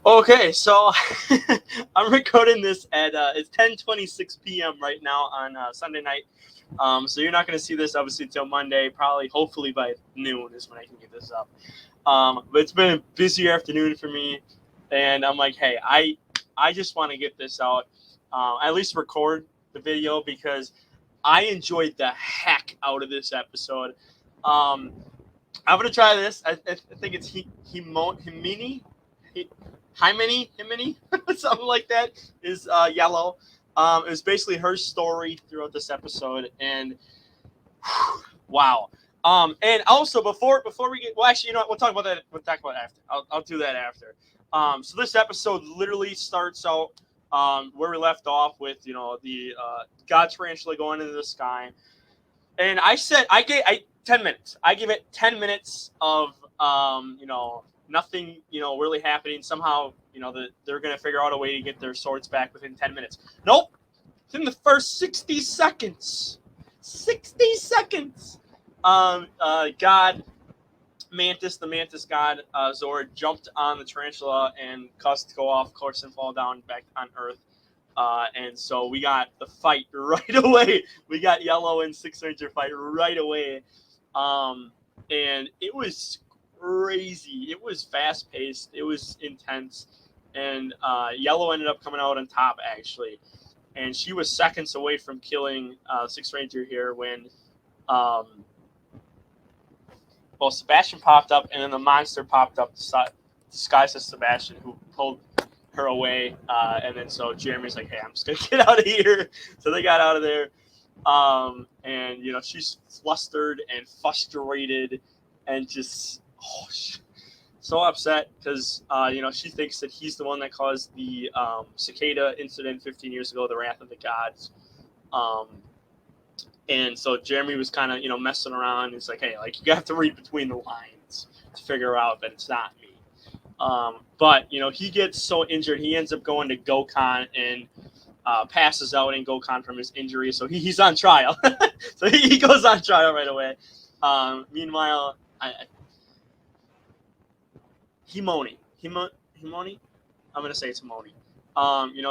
Okay, so I'm recording this at it's 10:26 p.m. right now on Sunday night. So you're not going to see this obviously until Monday, probably hopefully by noon is when I can get this up. But it's been a busy afternoon for me, and I'm like, hey, I just want to get this out, at least record the video because I enjoyed the heck out of this episode. Um, I'm gonna try this. I think it's Himini. Himini, something like that is yellow. It was basically her story throughout this episode, and wow. And also before we get actually, you know what, we'll talk about that. We'll talk about it after. I'll do that after. So this episode literally starts out where we left off with the God tarantula going into the sky, and I gave 10 minutes. I give it 10 minutes of nothing really happening. Somehow they're gonna figure out a way to get their swords back within 10 minutes. Nope, within the first 60 seconds. 60 seconds. God the Mantis God Zord jumped on the tarantula and caused it to go off course and fall down back on Earth. And so we got the fight right away. We got Yellow and Six Ranger fight right away. And it was crazy. It was fast paced. It was intense. And Yellow ended up coming out on top, actually. And she was seconds away from killing Six Ranger here when, Sebastian popped up, and then the monster popped up disguised as Sebastian, who pulled her away. And then so Jeremy's like, hey, I'm just going to get out of here. So they got out of there. And she's flustered and frustrated and just so upset because she thinks that he's the one that caused the cicada incident 15 years ago, the Wrath of the Gods. And so Jeremy was kind of messing around. He's like, hey, you have to read between the lines to figure out that it's not me. But he gets so injured, he ends up going to Gokon and passes out in Gokon from his injury, so he's on trial. So he goes on trial right away. Meanwhile, Himoni, I'm gonna say it's Himoni.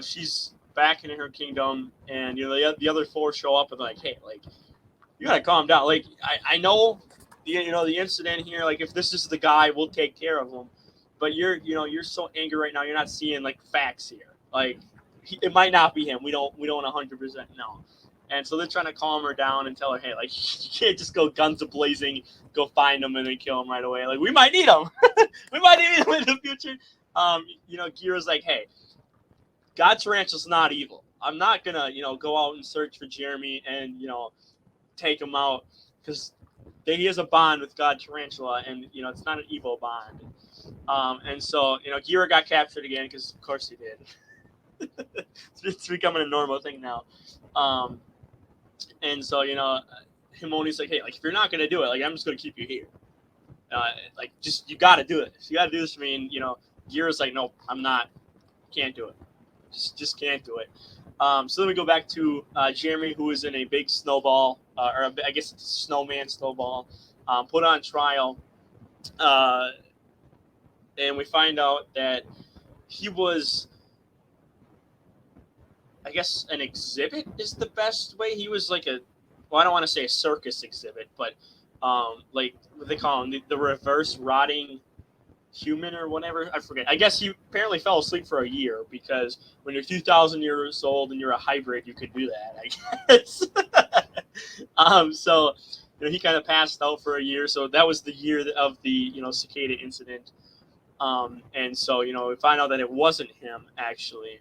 She's back in her kingdom, and the other four show up and like, hey, you gotta calm down. I know the incident here. If this is the guy, we'll take care of him. But you're so angry right now. You're not seeing facts here. It might not be him. We don't 100% know. And so they're trying to calm her down and tell her, hey, you can't just go guns a-blazing, go find him and then kill him right away. We might need him. We might need him in the future. Gira's like, hey, God Tarantula's not evil. I'm not going to, go out and search for Jeremy and, take him out because he has a bond with God Tarantula and, it's not an evil bond. And so, Gira got captured again because, of course, he did. It's becoming a normal thing now. And so, Himoni's like, hey, if you're not going to do it, I'm just going to keep you here. You got to do it. You got to do this for me. And, Gira's like, nope, I'm not. Can't do it. Just can't do it. So then we go back to Jeremy, who is in a big snowball, or I guess it's a snowman snowball, put on trial. And we find out that he was, I guess, an exhibit is the best way. He was I don't want to say a circus exhibit, but what they call him, the reverse rotting human or whatever. I forget. I guess he apparently fell asleep for a year because when you're 2,000 years old and you're a hybrid, you could do that, I guess. So he kind of passed out for a year. So that was the year of the cicada incident. And so we find out that it wasn't him actually.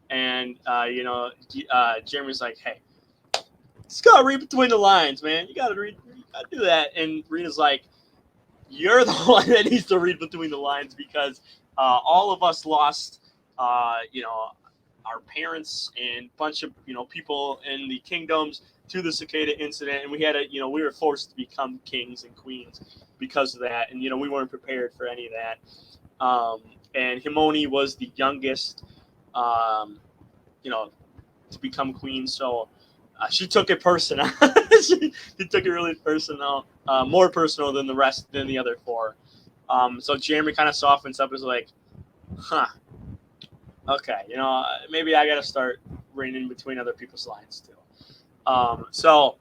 And Jeremy's like, hey, just gotta read between the lines, man. You gotta read. You gotta do that. And Rita's like, you're the one that needs to read between the lines because all of us lost, our parents and a bunch of people in the kingdoms to the cicada incident, and we had we were forced to become kings and queens because of that, and we weren't prepared for any of that. And Himoni was the youngest, to become queen, so she took it personal. she took it really personal, more personal than the other four. So Jeremy kind of softens up, is like, Huh. Okay. Maybe I got to start reading in between other people's lines too. So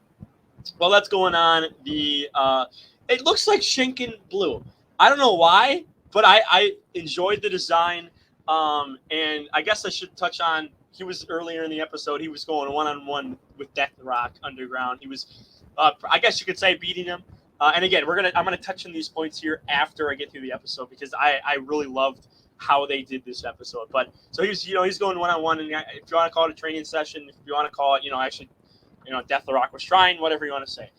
well, that's going on. It looks like Shinken blue. I don't know why, but I enjoyed the design. And I guess I should touch on. He was earlier in the episode. He was going 1-on-1 with Death Rock Underground. He was, I guess you could say, beating him. And again, I'm gonna touch on these points here after I get through the episode because I really loved how they did this episode. But so he's going 1-on-1, and if you want to call it a training session, if you want to call it, actually Death the Rock was trying, whatever you want to say.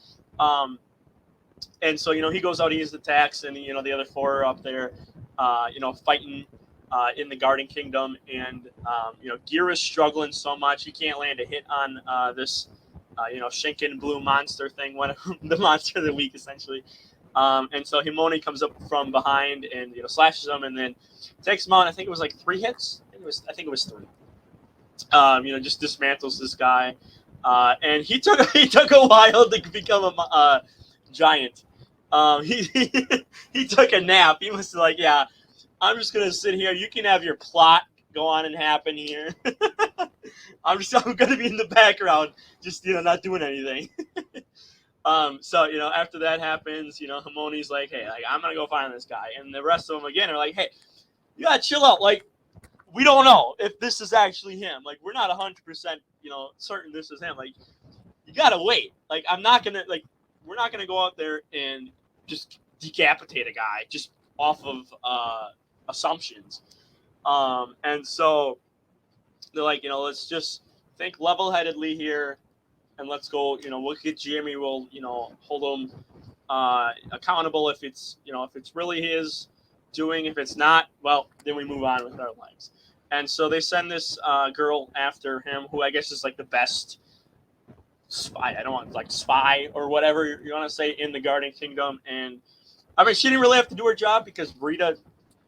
And so, he goes out, he uses attacks, and, the other four are up there, fighting in the Guardian Kingdom. And, Gira is struggling so much. He can't land a hit on this, Shinken blue monster thing, one of the monster of the week, essentially. And so Himone comes up from behind and, slashes him and then takes him out. I think it was like 3 hits. I think it was 3. Just dismantles this guy. And he took a while to become a giant. He took a nap. He was like, yeah, I'm just gonna sit here. You can have your plot go on and happen here. I'm gonna be in the background, just not doing anything. So after that happens, Hamone's like, hey, like, I'm gonna go find this guy, and the rest of them again are like, hey, you gotta chill out, like. We don't know if this is actually him. Like, we're not 100%, certain this is him. Like, you gotta wait. Like, we're not gonna go out there and just decapitate a guy just off of assumptions. And so they're like, let's just think level-headedly here, and let's go. We'll get Jeremy. We'll, hold him accountable if it's really his doing. If it's not, well, then we move on with our lives. And so they send this girl after him, who I guess is like the best spy. I don't want like spy or whatever you want to say in the Guardian Kingdom. And I mean, she didn't really have to do her job because Rita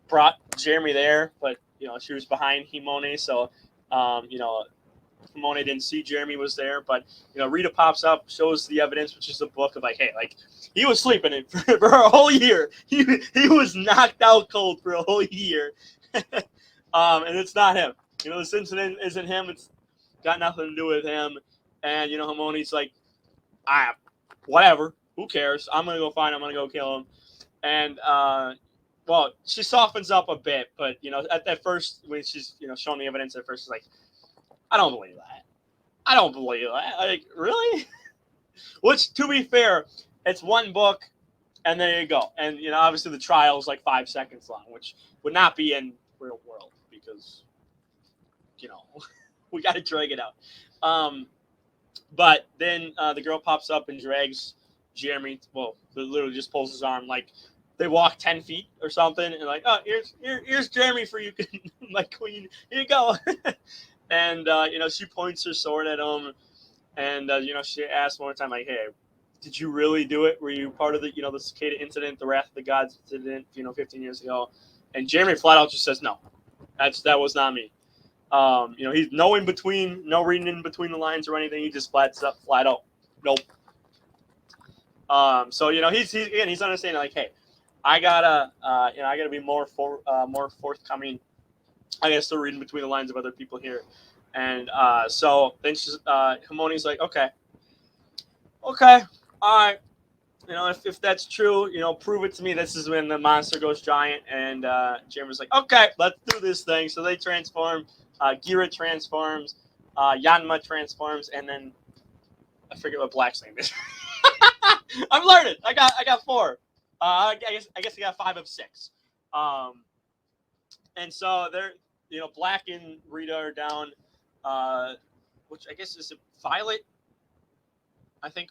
brought Jeremy there, but she was behind Himone, so Himone didn't see Jeremy was there. But Rita pops up, shows the evidence, which is a book of like, hey, like he was sleeping for a whole year. He was knocked out cold for a whole year. And it's not him. This incident isn't him. It's got nothing to do with him. And, Hamone's like, whatever. Who cares? I'm going to go find him. I'm going to go kill him. And, well, she softens up a bit. But, at first, when she's, showing the evidence at first, she's like, I don't believe that. I don't believe that. Like, really? Which, to be fair, it's one book. And there you go. And, obviously the trial is like 5 seconds long, which would not be in real world. Because, we got to drag it out. But then the girl pops up and drags Jeremy. Well, literally just pulls his arm. Like, they walk 10 feet or something. And like, oh, here's Jeremy for you, my queen. Here you go. And, she points her sword at him. And, she asks one more time, like, hey, did you really do it? Were you part of the, the cicada incident, the Wrath of the Gods incident, 15 years ago? And Jeremy flat out just says, no. That was not me. He's no reading in between the lines or anything. He just flat out, nope. So he's understanding like, hey, I gotta be more forthcoming. I gotta still read in between the lines of other people here, and so then Hamone's like, okay, all right. If that's true, prove it to me. This is when the monster goes giant, and Jeremy's like, okay, let's do this thing. So they transform. Gira transforms. Yanma transforms, and then I forget what Black's name is. I'm learning. I got 4. I guess I got 5 of 6. And so they're Black and Rita are down. Which I guess is Violet. I think.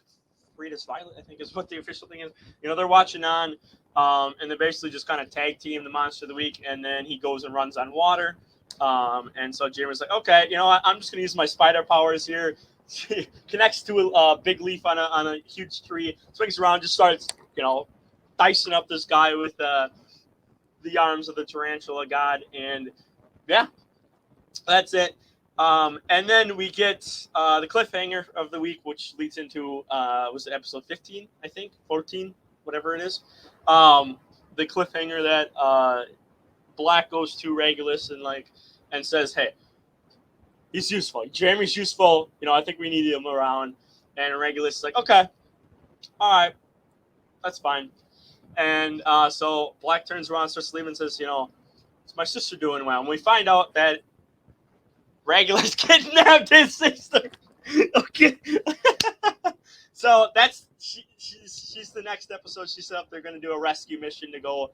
Rita's Violet, I think is what the official thing is. They're watching on, and they basically just kind of tag team the monster of the week, and then he goes and runs on water. And so Jeremy's like, okay, I'm just gonna use my spider powers here. Connects to a big leaf on a huge tree, swings around, just starts, dicing up this guy with the arms of the tarantula god, and yeah, that's it. And then we get the cliffhanger of the week, which leads into was it episode 15, I think, 14, whatever it is. The cliffhanger that Black goes to Regulus and says, hey, he's useful. Jeremy's useful. You know, I think we need him around. And Regulus is like, okay, all right, that's fine. And so Black turns around, starts leaving, and says, you know, is my sister doing well? And we find out that Regulus kidnapped his sister. Okay. So that's she's the next episode. She set up they're going to do a rescue mission to go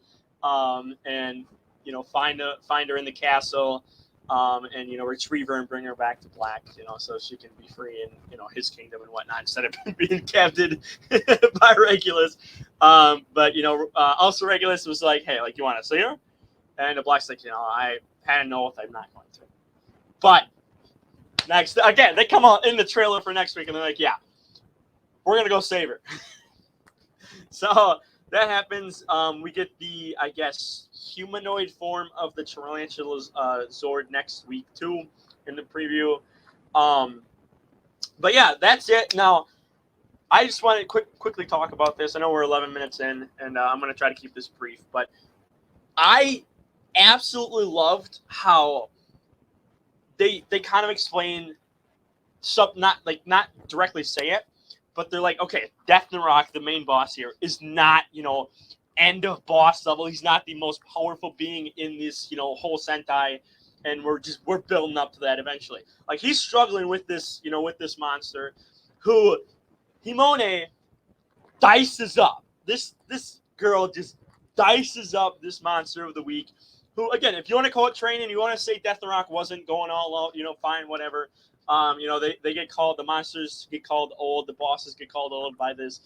and you know find her in the castle and you know retrieve her and bring her back to Black, you know, so she can be free in you know his kingdom and whatnot instead of being captured by Regulus. But you know also Regulus was like, hey, like you want to see her? And the Black's like, you know, I had an oath, I'm not going to. But next again, they come out in the trailer for next week and they're like, yeah, we're gonna go save her. So that happens. We get the, I guess, humanoid form of the Tarantula's Zord next week too in the preview. But yeah, that's it. Now, I just want to quickly talk about this. I know we're 11 minutes in, and I'm gonna try to keep this brief. But I absolutely loved how they kind of explain something, not directly say it, but they're like, okay, Death Narok, the main boss here, is not, you know, end of boss level. He's not the most powerful being in this, you know, whole Sentai, and we're building up to that eventually. Like he's struggling with this, you know, with this monster, who Himone dices up. This girl just dices up this monster of the week. Who again, if you want to call it training, you want to say Death Narok wasn't going all out, you know, fine, whatever. You know, they get called, the monsters get called old, the bosses get called old by this,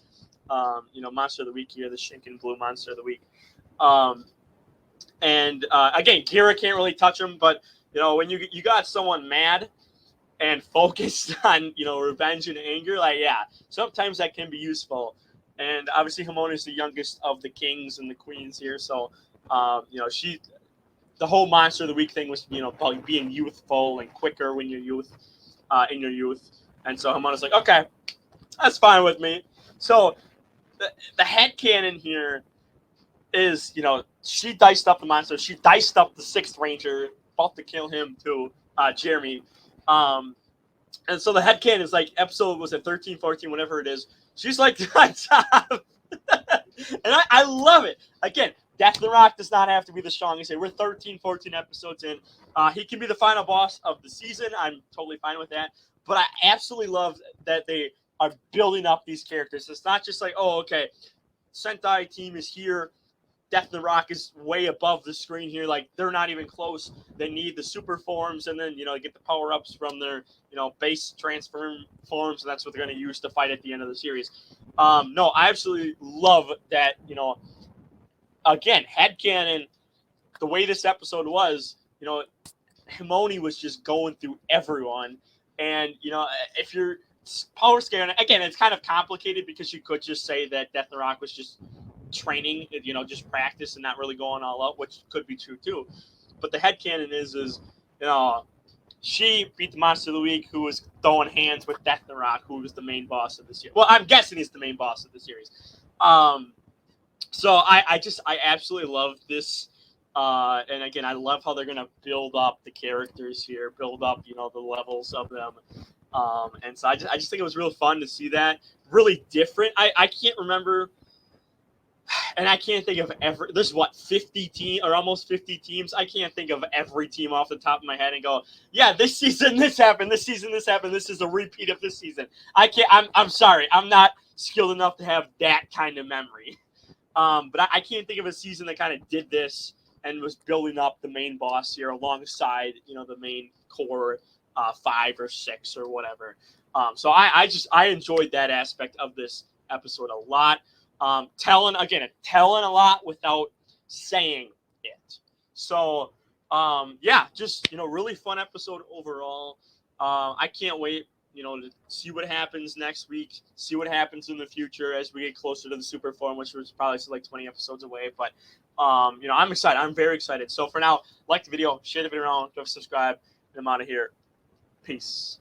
you know, monster of the week here, the Shinken Blue monster of the week. And again, Kira can't really touch him, but, you know, when you got someone mad and focused on, you know, revenge and anger, like, yeah, sometimes that can be useful. And obviously Hamona is the youngest of the kings and the queens here, so, you know, the whole monster of the week thing was, you know, probably being youthful and quicker when you're in your youth. And so Hamona's like, okay, that's fine with me. So the headcanon here is, you know, she diced up the monster. She diced up the 6th Ranger, about to kill him too, Jeremy. And so the headcanon is like, episode, was it 13, 14, whatever it is. She's like, on top. And I love it. Again, Death Narok does not have to be the strongest. We're 13, 14 episodes in. He can be the final boss of the season. I'm totally fine with that. But I absolutely love that they are building up these characters. It's not just like, oh, okay, Sentai team is here. Death Narok is way above the screen here. Like, they're not even close. They need the super forms and then, you know, get the power-ups from their, you know, base transform forms, and that's what they're going to use to fight at the end of the series. No, I absolutely love that, you know, again, headcanon, the way this episode was, you know, Himone was just going through everyone. And, you know, if you're power scaling, again, it's kind of complicated because you could just say that Death Narok was just training, you know, just practice and not really going all out, which could be true too. But the headcanon is, you know, she beat the monster of the week who was throwing hands with Death Narok, who was the main boss of the series. Well, I'm guessing he's the main boss of the series. So I absolutely love this. And again, I love how they're going to build up the characters here, build up, you know, the levels of them. And so I just think it was really fun to see that. Really different. I can't remember, and I can't think of there's what, 50 teams or almost 50 teams. I can't think of every team off the top of my head and go, yeah, this season this happened, this season this happened, this is a repeat of this season. I'm sorry, I'm not skilled enough to have that kind of memory. But I can't think of a season that kind of did this and was building up the main boss here alongside, you know, the main core 5 or 6 or whatever. So I enjoyed that aspect of this episode a lot. Telling a lot without saying it. So yeah, just, you know, really fun episode overall. I can't wait, you know, to see what happens next week, see what happens in the future as we get closer to the super form, which was probably still like 20 episodes away. But you know, I'm excited. I'm very excited. So for now, like the video, share the video around, go subscribe, and I'm out of here. Peace.